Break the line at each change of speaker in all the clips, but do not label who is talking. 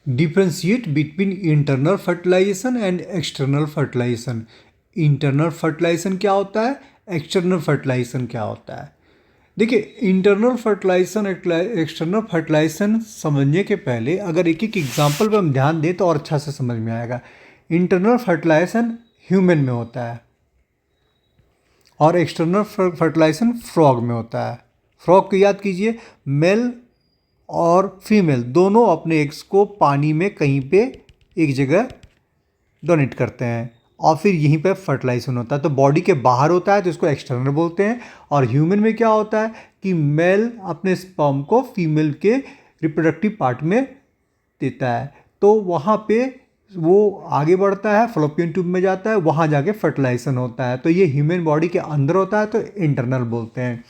Differentiate between internal fertilization and external fertilization. Internal fertilization क्या होता है, एक्सटर्नल फर्टिलाइजेशन क्या होता है। देखिए, इंटरनल फर्टिलाइजेशन एक्सटर्नल फर्टिलाइजेशन समझने के पहले अगर एक एक एग्जांपल पर हम ध्यान दें तो और अच्छा से समझ में आएगा। इंटरनल फर्टिलाइजेशन ह्यूमन में होता है और एक्सटर्नल फर्टिलाइजेशन फ्रॉग में होता है। फ्रॉग को याद कीजिए, मेल और फीमेल दोनों अपने एग्स को पानी में कहीं पे एक जगह डोनेट करते हैं और फिर यहीं पे फर्टिलाइजेशन होता है। तो बॉडी के बाहर होता है तो इसको एक्सटर्नल बोलते हैं। और ह्यूमन में क्या होता है कि मेल अपने स्पर्म को फीमेल के रिप्रोडक्टिव पार्ट में देता है, तो वहाँ पे वो आगे बढ़ता है, फलोपियन ट्यूब में जाता है, वहाँ जाके फर्टिलाइजेशन होता है। तो ये ह्यूमन बॉडी के अंदर होता है तो इंटरनल बोलते हैं।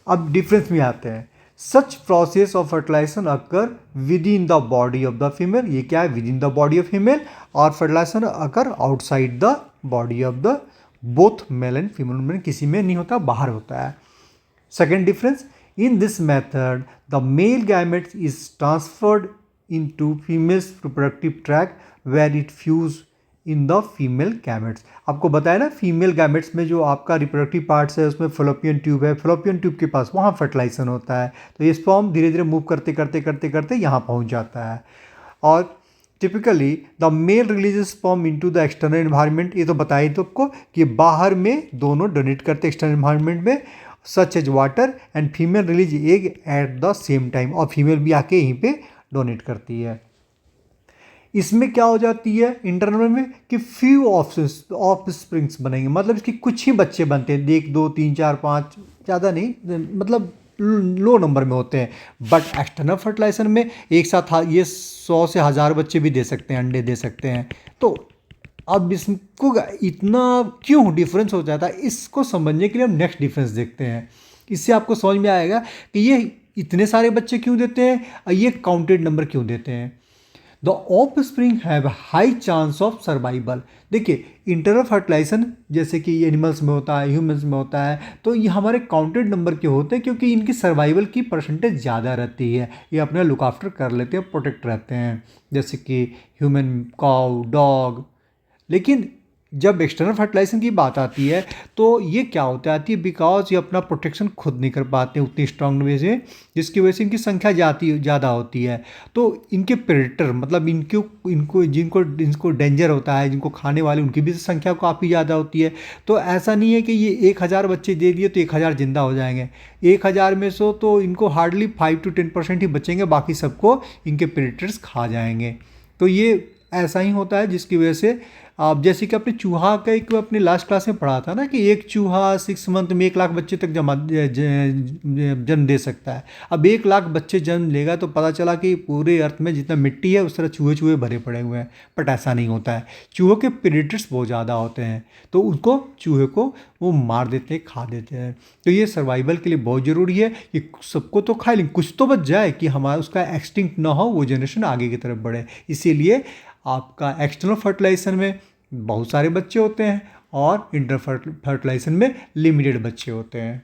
अब डिफरेंस में आते हैं। Such process of fertilisation occur within the body of the female, ये क्या है, within the body of female, और fertilisation occur outside the body of the both male and female, में किसी में नहीं होता, बाहर होता है। Second difference, in this method the male gametes is transferred into females reproductive tract where it fuse in the female gametes. आपको बताया ना, फीमेल गैमेट्स में जो आपका रिप्रोडक्टिव पार्ट्स है उसमें फलोपियन ट्यूब है, फलोपियन ट्यूब के पास वहाँ फर्टिलाइजेशन होता है। तो ये स्पर्म धीरे धीरे मूव करते करते करते करते यहाँ पहुँच जाता है। और typically the male release sperm into the external environment, ये तो बताया तो आपको कि बाहर में दोनों डोनेट करते एक्सटर्नल एनवायरनमेंट में, such as water, and female release egg at the same time, और फीमेल भी आके यहीं पे डोनेट करती है। इसमें क्या हो जाती है इंटरनल में कि फ्यू ऑफ स्प्रिंग्स बनेंगे, मतलब इसके कुछ ही बच्चे बनते हैं, 1 2 3 4 5, ज़्यादा नहीं, मतलब लो नंबर में होते हैं। बट एक्सटर्नल फर्टिलाइजेशन में एक साथ ये 100 से 1000 बच्चे भी दे सकते हैं, अंडे दे सकते हैं। तो अब इसको इतना क्यों डिफरेंस हो जाता है, इसको समझने के लिए हम नेक्स्ट डिफरेंस देखते हैं। इससे आपको समझ में आएगा कि ये इतने सारे बच्चे क्यों देते हैं और ये काउंटेड नंबर क्यों देते हैं। The of spring have high chance of survival. देखिए, इंटरनल फर्टिलाइजेशन जैसे कि एनिमल्स में होता है, ह्यूमंस में होता है, तो ये हमारे काउंटेड नंबर के होते हैं क्योंकि इनकी सर्वाइवल की परसेंटेज ज़्यादा रहती है। ये अपना लुक आफ्टर कर लेते हैं, प्रोटेक्ट रहते हैं, जैसे कि ह्यूमन, काउ, डॉग। लेकिन जब एक्सटर्नल फर्टिलाइजेशन की बात आती है तो ये क्या होता है, बिकॉज ये अपना प्रोटेक्शन खुद नहीं कर पाते हैं उतनी स्ट्रांग वे से, जिसकी वजह से इनकी संख्या ज़्यादा होती है। तो इनके प्रेडेटर, मतलब इनको जिनको डेंजर होता है, जिनको खाने वाले, उनकी भी संख्या काफ़ी ज़्यादा होती है। तो ऐसा नहीं है कि ये 1000 बच्चे दे दिए तो 1000 जिंदा हो जाएंगे। 1000 में से तो इनको हार्डली 5 to 10% ही बचेंगे, बाकी सबको इनके प्रेडेटर्स खा जाएंगे। तो ये ऐसा ही होता है, जिसकी वजह से आप जैसे कि अपने चूहा का एक अपने लास्ट क्लास में पढ़ा था ना कि एक चूहा 6 मंथ में 1 लाख बच्चे तक जन्म दे सकता है। अब 1 लाख बच्चे जन्म लेगा तो पता चला कि पूरे अर्थ में जितना मिट्टी है उस तरह चूहे चूहे भरे पड़े हुए हैं। बट ऐसा नहीं होता है, चूहों के प्रेडेटर्स बहुत ज़्यादा होते हैं, तो उनको चूहे को वो मार देते हैं, खा देते हैं। तो ये सर्वाइवल के लिए बहुत ज़रूरी है कि सबको तो खा लें, कुछ तो बच जाए कि हमारा उसका एक्सटिंक्ट ना हो, वो जनरेशन आगे की तरफ बढ़े। इसीलिए आपका एक्सटर्नल फर्टिलाइजेशन में बहुत सारे बच्चे होते हैं और इंटरनल फर्टिलाइजेशन में लिमिटेड बच्चे होते हैं।